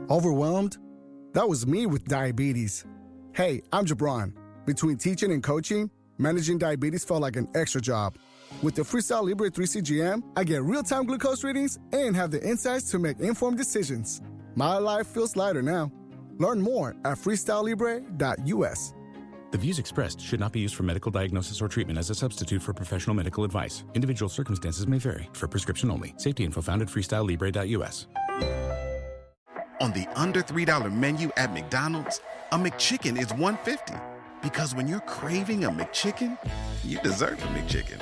Overwhelmed? That was me with diabetes. Hey, I'm Jabron. Between teaching and coaching, managing diabetes felt like an extra job. With the Freestyle Libre 3 CGM, I get real-time glucose readings and have the insights to make informed decisions. My life feels lighter now. Learn more at freestylelibre.us. The views expressed should not be used for medical diagnosis or treatment as a substitute for professional medical advice. Individual circumstances may vary. For prescription only. Safety info found at freestylelibre.us. On the under $3 menu at McDonald's, a McChicken is $1.50. Because when you're craving a McChicken, you deserve a McChicken.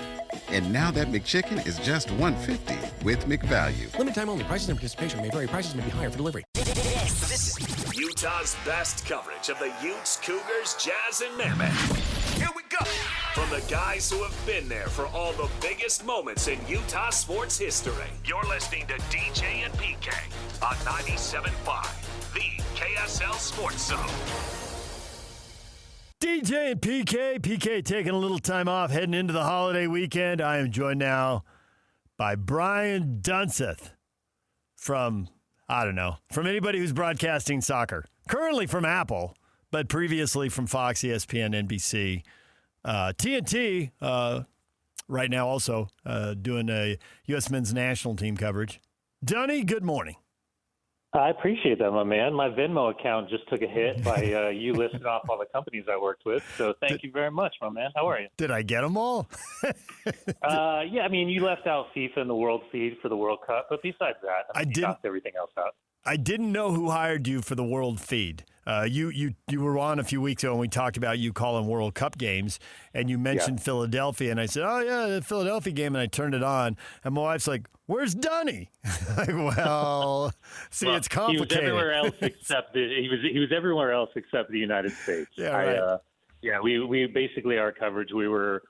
And now that McChicken is just $1.50 with McValue. Limited time only. Prices and participation may vary. Prices may be higher for delivery. This is Utah's best coverage of the Utes, Cougars, Jazz, and Mammoth. Here we go. From the guys who have been there for all the biggest moments in Utah sports history. You're listening to DJ and PK on 97.5, the KSL Sports Zone. DJ and PK taking a little time off, heading into the holiday weekend. I am joined now by Brian Dunseth from anybody who's broadcasting soccer. Currently from Apple, but previously from Fox, ESPN, NBC. TNT right now also doing a U.S. men's national team coverage. Dunny, good morning. I appreciate that, my man. My Venmo account just took a hit by you listing off all the companies I worked with. So thank you very much, my man. How are you? Did I get them all? Yeah, I mean, you left out FIFA and the World Feed for the World Cup, but besides that, you knocked everything else out. I didn't know who hired you for the World Feed. You were on a few weeks ago and we talked about you calling World Cup games, and you mentioned Philadelphia, and I said, oh, yeah, the Philadelphia game, and I turned it on, and my wife's like, where's Dunny? Like, well, it's complicated. He was everywhere else except he was everywhere else except the United States. Yeah, right. We basically, our coverage, we were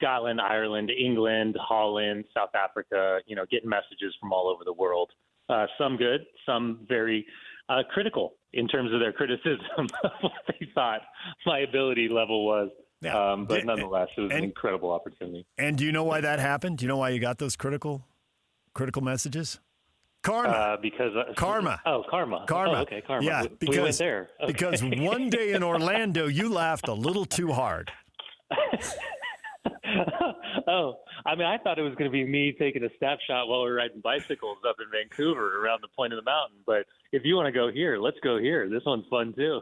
Scotland, Ireland, England, Holland, South Africa, getting messages from all over the world. Some good, some very critical in terms of their criticism of what they thought my ability level was. Yeah. But nonetheless, it was an incredible opportunity. And do you know why that happened? Do you know why you got those critical messages? Karma. Karma. Oh, karma. Karma. Oh, okay, karma. Yeah, we went there. Okay. Because one day in Orlando, you laughed a little too hard. Oh, I mean, I thought it was going to be me taking a snapshot while we were riding bicycles up in Vancouver around the point of the mountain. But if you want to go here, let's go here. This one's fun, too.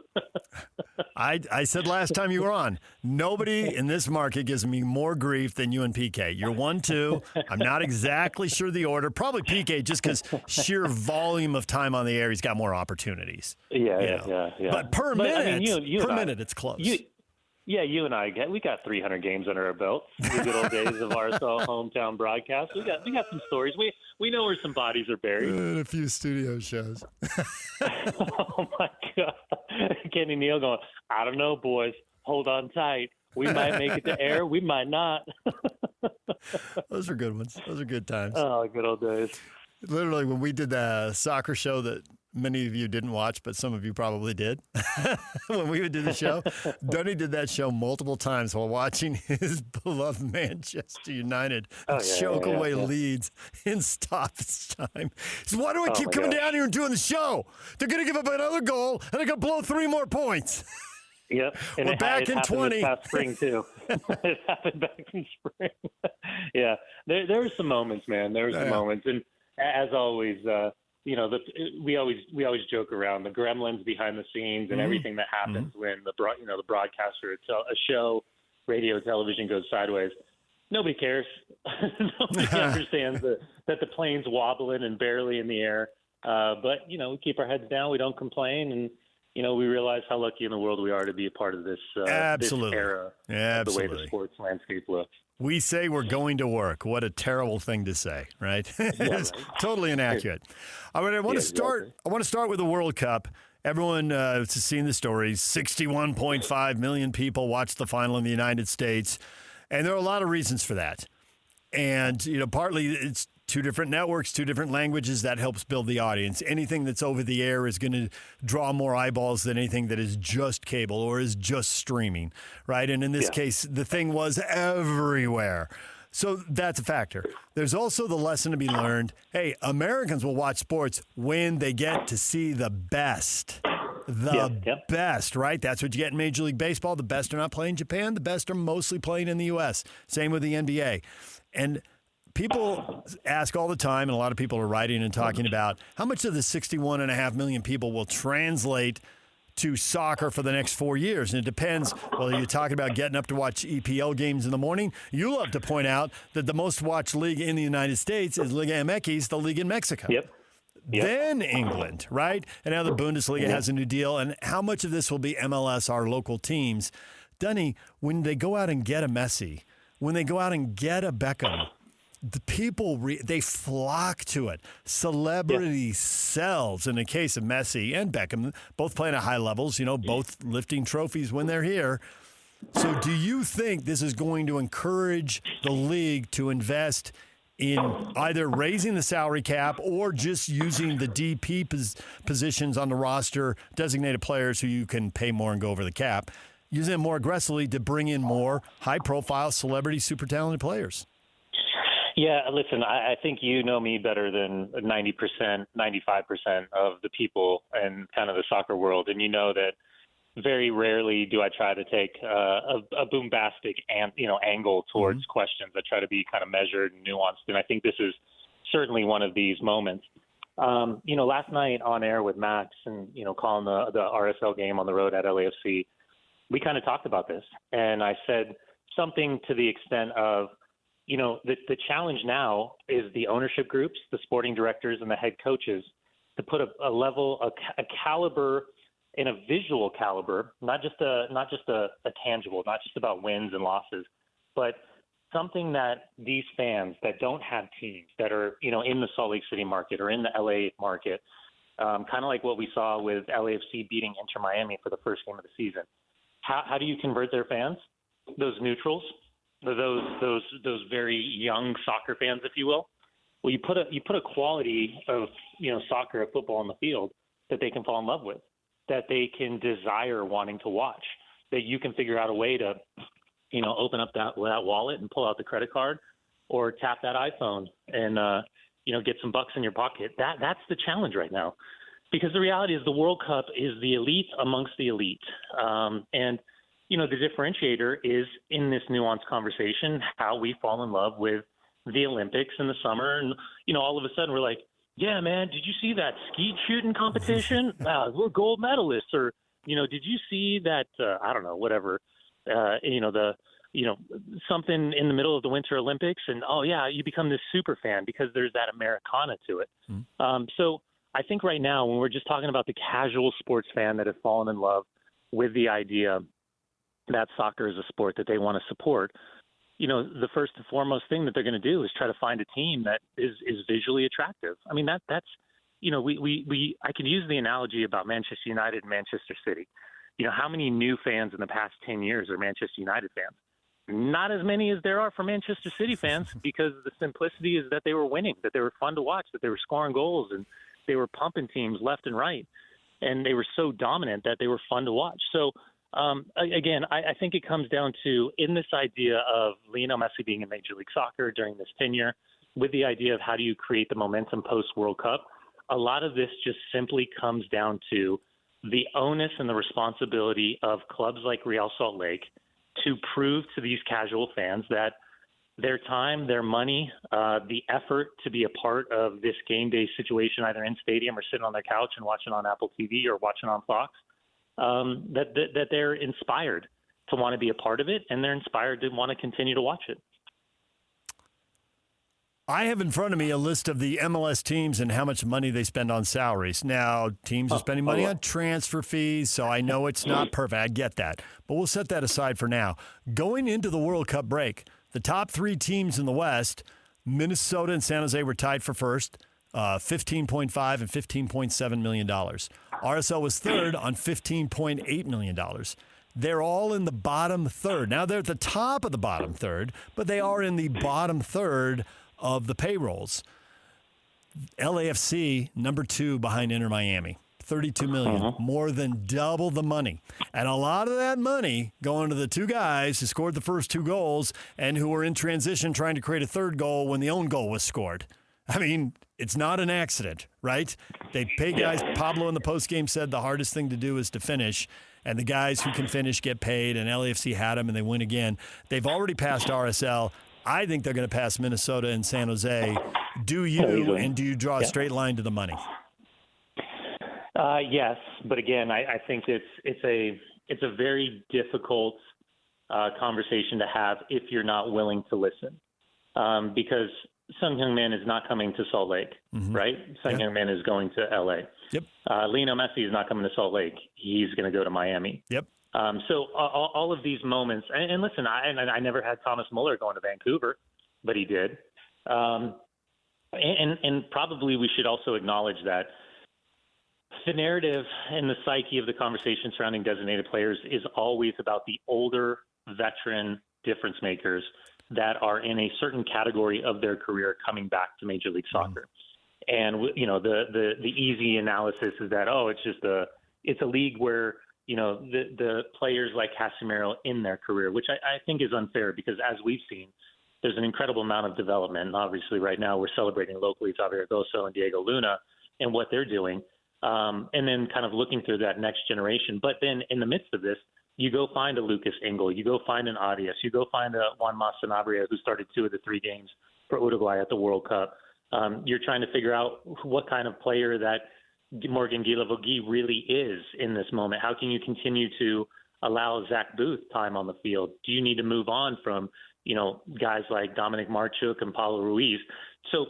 I said last time you were on, nobody in this market gives me more grief than you and PK. You're 1-2. I'm not exactly sure the order. Probably PK, just because sheer volume of time on the air, he's got more opportunities. Yeah. But per minute, it's close. You and I we got 300 games under our belt. The good old days of our hometown broadcast. We got some stories. We know where some bodies are buried. And a few studio shows. Oh my God, Kenny Neal going, I don't know, boys. Hold on tight. We might make it to air. We might not. Those are good ones. Those are good times. Oh, good old days. Literally, when we did the soccer show that many of you didn't watch, but some of you probably did. When we would do the show, Dunny did that show multiple times while watching his beloved Manchester United choke away leads in stoppage time. So why do I keep coming down here and doing the show? They're going to give up another goal, and they're going to blow 3 more points. Yep. And we're back in 20. This past spring, too. It happened back in spring. Yeah. There were some moments, man. There were some moments. And as always, we always joke around the gremlins behind the scenes and everything that happens when the broadcaster, a show, radio, television goes sideways. Nobody cares. Nobody understands that the plane's wobbling and barely in the air. But we keep our heads down. We don't complain, and we realize how lucky in the world we are to be a part of this this era. Of the way the sports landscape looks. We say we're going to work. What a terrible thing to say, right? It's totally inaccurate. I want to start. I want to start with the World Cup. Everyone has seen the stories. 61.5 million people watched the final in the United States, and there are a lot of reasons for that. And partly it's 2 different networks, 2 different languages. That helps build the audience. Anything that's over the air is going to draw more eyeballs than anything that is just cable or is just streaming, right? And in this case, the thing was everywhere. So that's a factor. There's also the lesson to be learned. Hey, Americans will watch sports when they get to see the best. Best, right? That's what you get in Major League Baseball. The best are not playing in Japan. The best are mostly playing in the U.S. Same with the NBA. And people ask all the time, and a lot of people are writing and talking about how much of the 61.5 million people will translate to soccer for the next 4 years. And it depends whether you're talking about getting up to watch EPL games in the morning. You love to point out that the most watched league in the United States is Liga MX, the league in Mexico. Yep. Then England, right? And now the Bundesliga has a new deal. And how much of this will be MLS, our local teams? Dunny, when they go out and get a Messi, when they go out and get a Beckham, the people, they flock to it. Celebrity sells. In the case of Messi and Beckham, both playing at high levels, both lifting trophies when they're here. So do you think this is going to encourage the league to invest in either raising the salary cap or just using the DP positions on the roster, designated players who you can pay more and go over the cap, using them more aggressively to bring in more high-profile, celebrity, super talented players? Yeah, listen, I think you know me better than 90%, 95% of the people in kind of the soccer world. And you know that very rarely do I try to take a bombastic angle towards questions. I try to be kind of measured and nuanced. And I think this is certainly one of these moments. Last night on air with Max and, calling the RSL game on the road at LAFC, we kind of talked about this. And I said something to the extent of, the challenge now is the ownership groups, the sporting directors, and the head coaches to put a level, a caliber, and a visual caliber, not just a tangible, not just about wins and losses, but something that these fans that don't have teams that are in the Salt Lake City market or in the LA market, kind of like what we saw with LAFC beating Inter Miami for the first game of the season. How do you convert their fans? Those neutrals. Those very young soccer fans, if you will. Well, you put a quality of soccer, of football on the field that they can fall in love with, that they can desire wanting to watch, that you can figure out a way to open up that wallet and pull out the credit card, or tap that iPhone and get some bucks in your pocket. That's the challenge right now, because the reality is the World Cup is the elite amongst the elite, and the differentiator is in this nuanced conversation, how we fall in love with the Olympics in the summer. And, all of a sudden we're like, yeah, man, did you see that skeet shooting competition? We're gold medalists. Or, did you see that, I don't know, whatever, something in the middle of the Winter Olympics? And, oh, yeah, you become this super fan because there's that Americana to it. So I think right now when we're just talking about the casual sports fan that has fallen in love with the idea that soccer is a sport that they want to support, the first and foremost thing that they're going to do is try to find a team that is visually attractive. I mean, that's I could use the analogy about Manchester United and Manchester City. How many new fans in the past 10 years are Manchester United fans? Not as many as there are for Manchester City fans, because the simplicity is that they were winning, that they were fun to watch, that they were scoring goals, and they were pumping teams left and right. And they were so dominant that they were fun to watch. So, again, I think it comes down to, in this idea of Lionel Messi being in Major League Soccer during this tenure, with the idea of how do you create the momentum post-World Cup, a lot of this just simply comes down to the onus and the responsibility of clubs like Real Salt Lake to prove to these casual fans that their time, their money, the effort to be a part of this game day situation, either in stadium or sitting on their couch and watching on Apple TV or watching on Fox, that they're inspired to want to be a part of it, and they're inspired to want to continue to watch it. I have in front of me a list of the MLS teams and how much money they spend on salaries. Now, teams are spending money on transfer fees, so I know it's not perfect. I get that. But we'll set that aside for now. Going into the World Cup break, the top three teams in the West, Minnesota and San Jose, were tied for first. $15.5 and $15.7 million. RSL was third on $15.8 million. They're all in the bottom third. Now, they're at the top of the bottom third, but they are in the bottom third of the payrolls. LAFC, number 2 behind Inter Miami, $32 million, more than double the money. And a lot of that money going to the two guys who scored the first 2 goals and who were in transition trying to create a third goal when the own goal was scored. I mean, it's not an accident, right? They pay guys. Pablo in the postgame said the hardest thing to do is to finish, and the guys who can finish get paid, and LAFC had them, and they win again. They've already passed RSL. I think they're going to pass Minnesota and San Jose. Do you, and do you draw a straight line to the money? Yes, but again, I think it's a very difficult conversation to have if you're not willing to listen, because Sung Hyung-min is not coming to Salt Lake, right? Sung Hyung-min is going to LA. Yep. Lionel Messi is not coming to Salt Lake. He's going to go to Miami. Yep. So all of these moments, and listen, I never had Thomas Muller going to Vancouver, but he did. And probably we should also acknowledge that the narrative and the psyche of the conversation surrounding designated players is always about the older veteran difference makers that are in a certain category of their career coming back to Major League Soccer. And, you know, the easy analysis is that, it's a league where, you know, the players like Casemiro in their career, which I think is unfair because as we've seen, there's an incredible amount of development. And obviously right now we're celebrating locally Xavier Goso and Diego Luna and what they're doing. And then kind of looking through that next generation. But then in the midst of this, you go find a Lucas Engel, you go find an Arias, you go find a Juanma Sanabria who started 2 of the 3 games for Uruguay at the World Cup. You're trying to figure out what kind of player that Morgan Guilavogui really is in this moment. How can you continue to allow Zach Booth time on the field? Do you need to move on from, you know, guys like Dominic Marchuk and Paulo Ruiz? So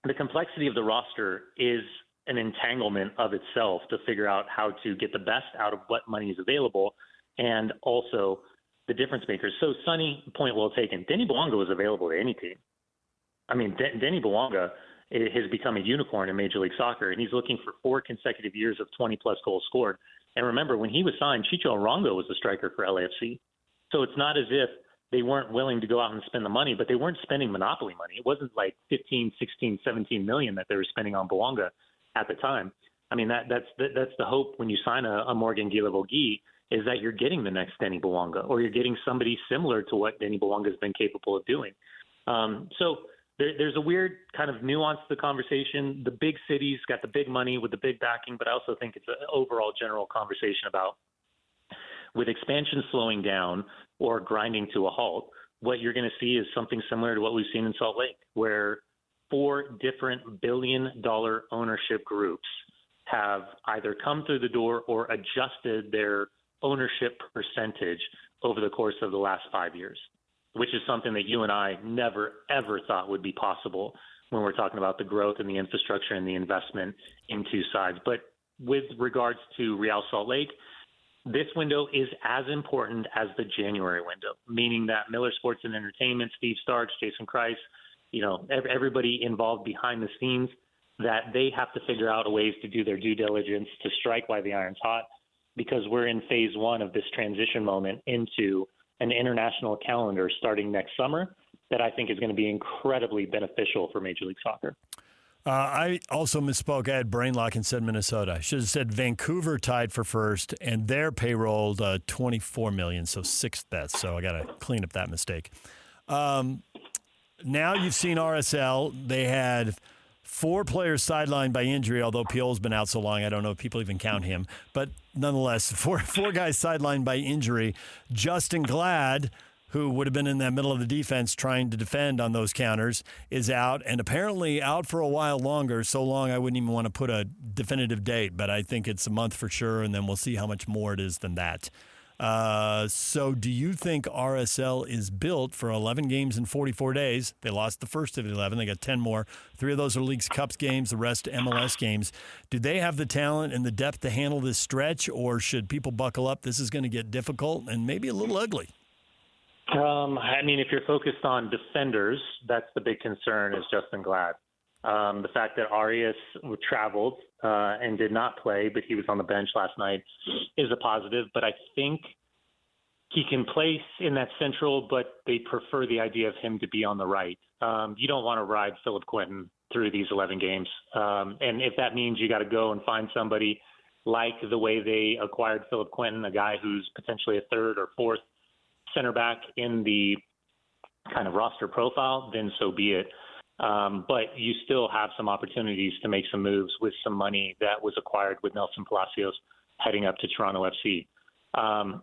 the complexity of the roster is an entanglement of itself to figure out how to get the best out of what money is available and also the difference makers. So Sonny, point well taken. Denny Bouanga was available to any team. I mean, Denny Bouanga has become a unicorn in Major League Soccer, and he's looking for 4 consecutive years of 20-plus goals scored. And remember, when he was signed, Chicho Arango was the striker for LAFC. So it's not as if they weren't willing to go out and spend the money, but they weren't spending monopoly money. It wasn't like 15, 16, 17 million that they were spending on Bouanga at the time. I mean, that's the hope when you sign a Morgan Guilavogui, is that you're getting the next Denny Bouanga, or you're getting somebody similar to what Denny Bouanga has been capable of doing. So there's a weird kind of nuance to the conversation. The big cities got the big money with the big backing, but I also think it's an overall general conversation about, with expansion slowing down or grinding to a halt, what you're going to see is something similar to what we've seen in Salt Lake, where 4 different billion-dollar ownership groups have either come through the door or adjusted their ownership percentage over the course of the last 5 years, which is something that you and I never, ever thought would be possible when we're talking about the growth and the infrastructure and the investment in 2 sides. But with regards to Real Salt Lake, this window is as important as the January window, meaning that Miller Sports and Entertainment, Steve Starks, Jason Kreis, you know, everybody involved behind the scenes, that they have to figure out ways to do their due diligence to strike while the iron's hot, because we're in phase 1 of this transition moment into an international calendar starting next summer that I think is going to be incredibly beneficial for Major League Soccer. I also misspoke. I had brain lock and said Minnesota. I should have said Vancouver tied for first, and their payrolled $24 million, so 6th best. So I got to clean up that mistake. Now you've seen RSL. They had 4 players sidelined by injury, although Piol's been out so long, I don't know if people even count him. But nonetheless, four guys sidelined by injury. Justin Glad, who would have been in that middle of the defense trying to defend on those counters, is out, and apparently out for a while longer. So long I wouldn't even want to put a definitive date, but I think it's a month for sure, and then we'll see how much more it is than that. So do you think RSL is built for 11 games in 44 days? They lost the first of the 11. They got 10 more. 3 of those are Leagues Cups games, the rest MLS games. Do they have the talent and the depth to handle this stretch, or should people buckle up? This is going to get difficult and maybe a little ugly. I mean, if you're focused on defenders, that's the big concern, is Justin Glad. The fact that Arias traveled and did not play, but he was on the bench last night, is a positive. But I think he can play in that central, but they prefer the idea of him to be on the right. You don't want to ride Philip Quentin through these 11 games. And if that means you got to go and find somebody like the way they acquired Philip Quinton, a guy who's potentially a third or fourth center back in the kind of roster profile, then so be it. But you still have some opportunities to make some moves with some money that was acquired with Nelson Palacios heading up to Toronto FC. I'm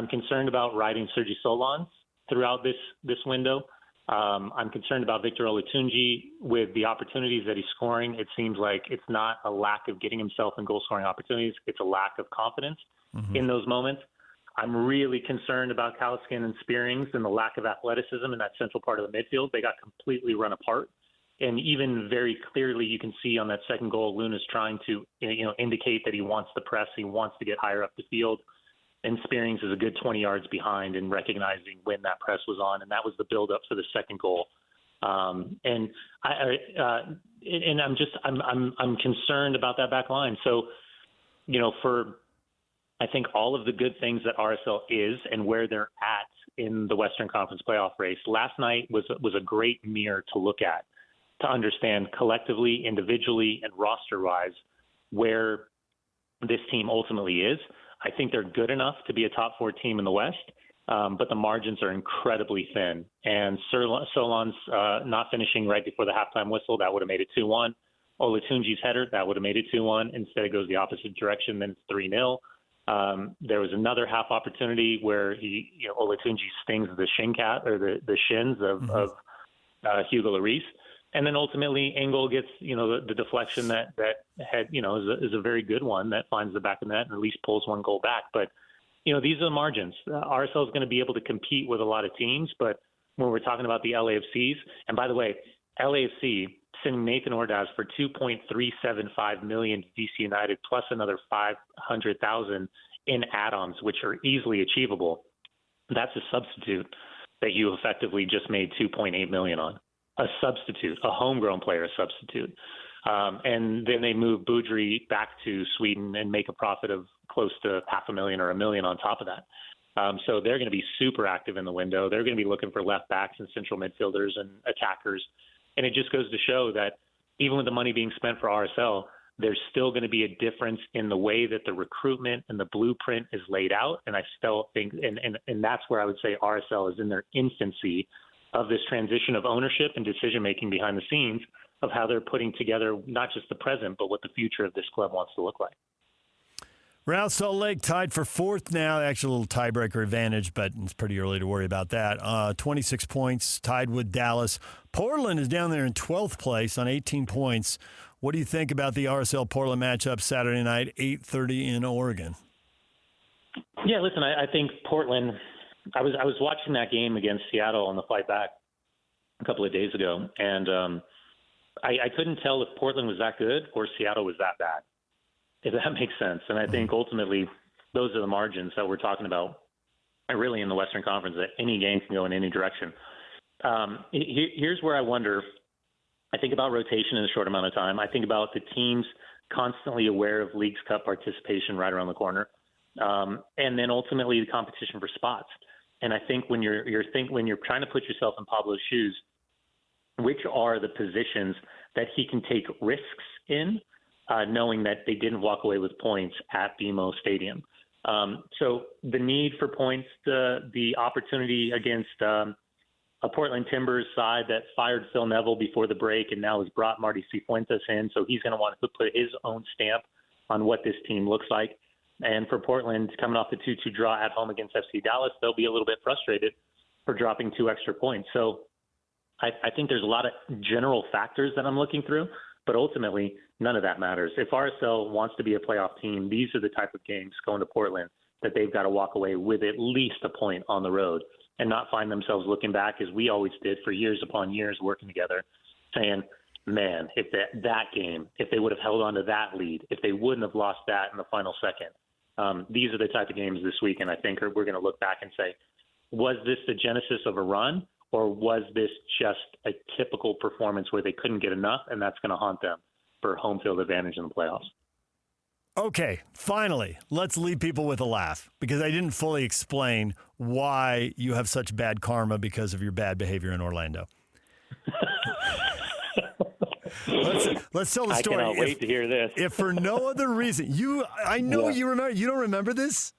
concerned about riding Sergi Solans throughout this window. I'm concerned about Victor Olatunji with the opportunities that he's scoring. It seems like it's not a lack of getting himself in goal-scoring opportunities. It's a lack of confidence in those moments. I'm really concerned about Caliskin and Spearings and the lack of athleticism in that central part of the midfield. They got completely run apart. And even very clearly, you can see on that second goal, Luna's trying to indicate that he wants the press. He wants to get higher up the field. And Spearings is a good 20 yards behind in recognizing when that press was on, and that was the build-up for the second goal. I'm concerned about that back line. So, for I think all of the good things that RSL is and where they're at in the Western Conference playoff race, last night was a great mirror to look at, to understand collectively, individually, and roster-wise where this team ultimately is. I think they're good enough to be a top 4 team in the West, but the margins are incredibly thin. And Solon's not finishing right before the halftime whistle, that would have made it 2-1. Olatunji's header, that would have made it 2-1. Instead, it goes the opposite direction, then it's 3-0. There was another half opportunity where Olatunji stings the shin cap or the shins of Hugo Lloris. And then ultimately, Engel gets, the deflection that had, is a very good one that finds the back of the net and at least pulls one goal back. But, these are the margins. RSL is going to be able to compete with a lot of teams. But when we're talking about the LAFCs, and by the way, LAFC sending Nathan Ordaz for $2.375 million to DC United plus another $500,000 in add-ons, which are easily achievable. That's a substitute that you effectively just made $2.8 million on. A substitute, a homegrown player substitute. And then they move Boudry back to Sweden and make a profit of close to $500,000 or $1 million on top of that. So they're going to be super active in the window. They're going to be looking for left backs and central midfielders and attackers. And it just goes to show that even with the money being spent for RSL, there's still going to be a difference in the way that the recruitment and the blueprint is laid out. And I still think, and that's where I would say RSL is in their infancy of this transition of ownership and decision-making behind the scenes of how they're putting together not just the present, but what the future of this club wants to look like. Real Salt Lake tied for 4th now. Actually, a little tiebreaker advantage, but it's pretty early to worry about that. 26 points, tied with Dallas. Portland is down there in 12th place on 18 points. What do you think about the RSL-Portland matchup Saturday night, 8:30 in Oregon? Yeah, listen, I think Portland – I was watching that game against Seattle on the flight back a couple of days ago, and I couldn't tell if Portland was that good or Seattle was that bad, if that makes sense. And I think ultimately those are the margins that we're talking about, really in the Western Conference, that any game can go in any direction. Here's where I wonder. I think about rotation in a short amount of time. I think about the teams constantly aware of Leagues Cup participation right around the corner, and then ultimately the competition for spots. And I think when you're trying to put yourself in Pablo's shoes, which are the positions that he can take risks in, knowing that they didn't walk away with points at BMO Stadium. So the need for points, the opportunity against a Portland Timbers side that fired Phil Neville before the break and now has brought Marty Cifuentes in, so he's going to want to put his own stamp on what this team looks like. And for Portland, coming off the 2-2 draw at home against FC Dallas, they'll be a little bit frustrated for dropping 2 extra points. So I think there's a lot of general factors that I'm looking through, but ultimately none of that matters. If RSL wants to be a playoff team, these are the type of games going to Portland that they've got to walk away with at least a point on the road and not find themselves looking back, as we always did for years upon years working together, saying, man, if that game, if they would have held on to that lead, if they wouldn't have lost that in the final second, these are the type of games this week, and I think we're going to look back and say, was this the genesis of a run, or was this just a typical performance where they couldn't get enough, and that's going to haunt them for home field advantage in the playoffs? Okay, finally, let's leave people with a laugh, because I didn't fully explain why you have such bad karma because of your bad behavior in Orlando. Let's tell the story. I cannot wait to hear this. If for no other reason, I know you remember. You don't remember this?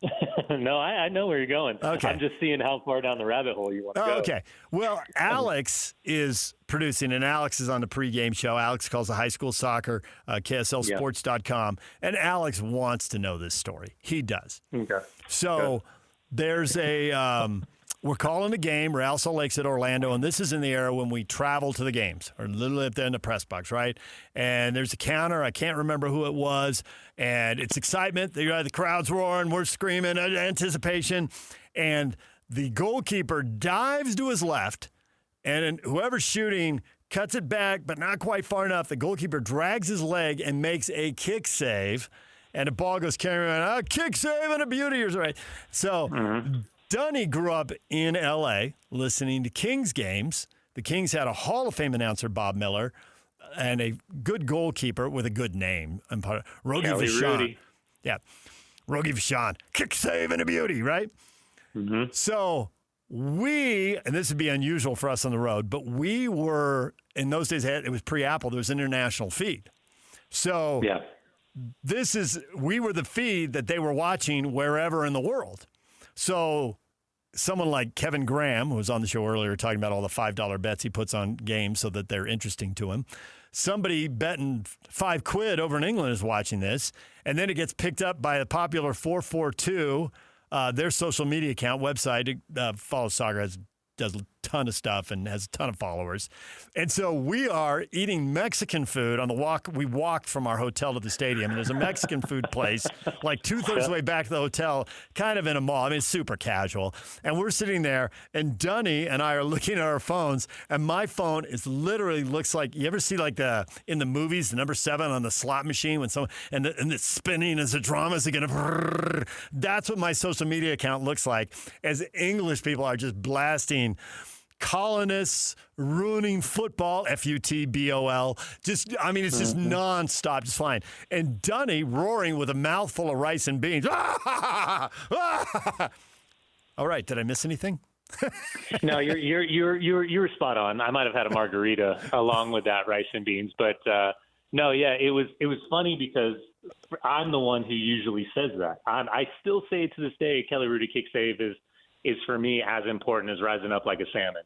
No, I know where you're going. Okay. I'm just seeing how far down the rabbit hole you want to go. Okay. Well, Alex is producing, and Alex is on the pregame show. Alex calls the high school soccer, KSLSports.com, and Alex wants to know this story. He does. Okay. So there's we're calling a game, Real Salt Lake's at Orlando, and this is in the era when we travel to the games, or literally up there in the press box, right? And there's a counter. I can't remember who it was, and it's excitement. The crowd's roaring. We're screaming, anticipation. And the goalkeeper dives to his left, and whoever's shooting cuts it back, but not quite far enough. The goalkeeper drags his leg and makes a kick save, and the ball goes carrying around. Kick save and a beauty. Right. So Dunny grew up in L.A. listening to Kings games. The Kings had a Hall of Fame announcer, Bob Miller, and a good goalkeeper with a good name. Rogie Vachon. Yeah. Rogie Vachon. Kick save and a beauty, right? Mm-hmm. So and this would be unusual for us on the road, but we were, in those days, it was pre-Apple. There was an international feed. So we were the feed that they were watching wherever in the world. So someone like Kevin Graham, who was on the show earlier talking about all the $5 bets he puts on games so that they're interesting to him, somebody betting £5 over in England is watching this, and then it gets picked up by a popular 442, their social media account, website, Follow Soccer, does a ton of stuff and has a ton of followers. And so we are eating Mexican food on the walk. We walked from our hotel to the stadium, and there's a Mexican food place like 2/3 of the way back to the hotel, kind of in a mall. I mean, it's super casual. And we're sitting there, and Dunny and I are looking at our phones, and my phone literally looks like, you ever see like in the movies, the number 7 on the slot machine when someone, and it's spinning as the drama's again. That's what my social media account looks like, as English people are just blasting colonists ruining football, FUTBOL. It's just nonstop, just flying. And Dunny roaring with a mouthful of rice and beans. All right, did I miss anything? No, you're spot on. I might have had a margarita along with that rice and beans, but no, yeah, it was funny because I'm the one who usually says that. I still say it to this day. Kelly Rudy kick save is for me as important as rising up like a salmon.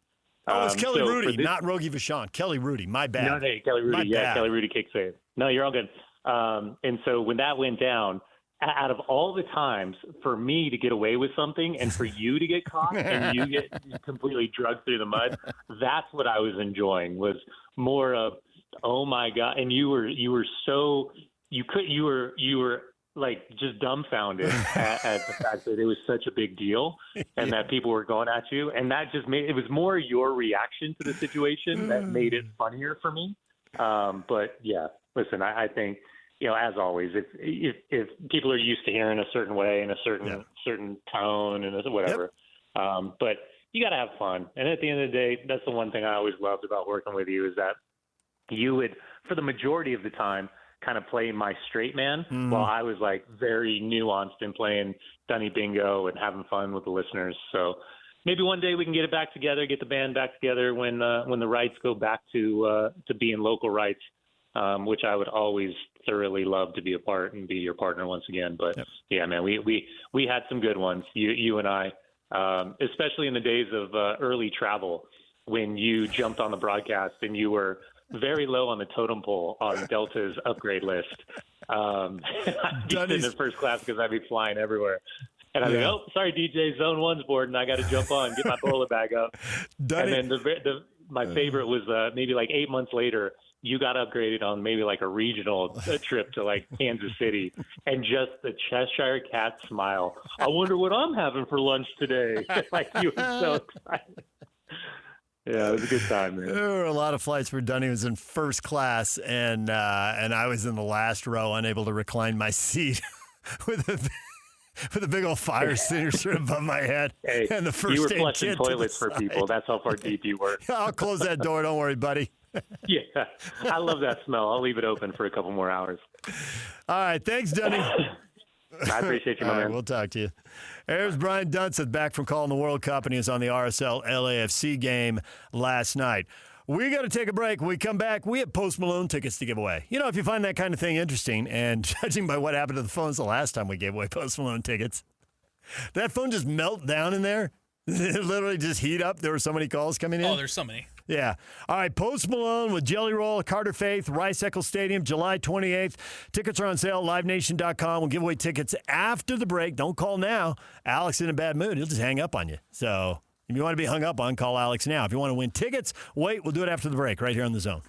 Oh, it's Kelly Rudy, not Rogie Vachon. Kelly Rudy, my bad. No, Kelly Rudy, Kelly Rudy kick save. No, you're all good. And so when that went down, out of all the times for me to get away with something and for you to get caught and you get completely drugged through the mud, that's what I was enjoying, was more of, oh my God. And you were like just dumbfounded at the fact that it was such a big deal and that people were going at you. And that just it was more your reaction to the situation that made it funnier for me. But yeah, listen, I think, as always, if people are used to hearing a certain way in a certain tone and whatever, but you got to have fun. And at the end of the day, that's the one thing I always loved about working with you, is that you would, for the majority of the time, kind of play my straight man while I was like very nuanced in playing Dunny Bingo and having fun with the listeners. So maybe one day we can get it back together, get the band back together when the rights go back to being local rights, which I would always thoroughly love to be a part and be your partner once again. But yeah, man, we had some good ones, you and I, especially in the days of early travel when you jumped on the broadcast and you were very low on the totem pole on Delta's upgrade list. I'd be sitting in first class because I'd be flying everywhere. And I'd be, oh, sorry, DJ, Zone 1's board, and I got to jump on, get my bowler bag up. And then my favorite was maybe like 8 months later, you got upgraded on maybe like a regional trip to like Kansas City, and just the Cheshire Cat smile. I wonder what I'm having for lunch today. Like, you were so excited. Yeah, it was a good time, man. There were a lot of flights where Dunny was in first class, and I was in the last row, unable to recline my seat with a big old fire extinguisher above my head. Hey, and the first you were aid flushing kit toilets for people. That's how far deep you were. I'll close that door. Don't worry, buddy. Yeah, I love that smell. I'll leave it open for a couple more hours. All right, thanks, Dunny. I appreciate you, my man. We'll talk to you. There's Brian Dunseth back from calling the World Cup, and he was on the RSL LAFC game last night. We got to take a break. When we come back, we have Post Malone tickets to give away. You know, if you find that kind of thing interesting, and judging by what happened to the phones the last time we gave away Post Malone tickets, that phone just melt down in there. It literally just heat up. There were so many calls coming in. Oh, there's so many. Yeah. All right, Post Malone with Jelly Roll, Carter Faith, Rice-Eccles Stadium, July 28th. Tickets are on sale at livenation.com. We'll give away tickets after the break. Don't call now. Alex in a bad mood. He'll just hang up on you. So if you want to be hung up on, call Alex now. If you want to win tickets, wait. We'll do it after the break right here on The Zone.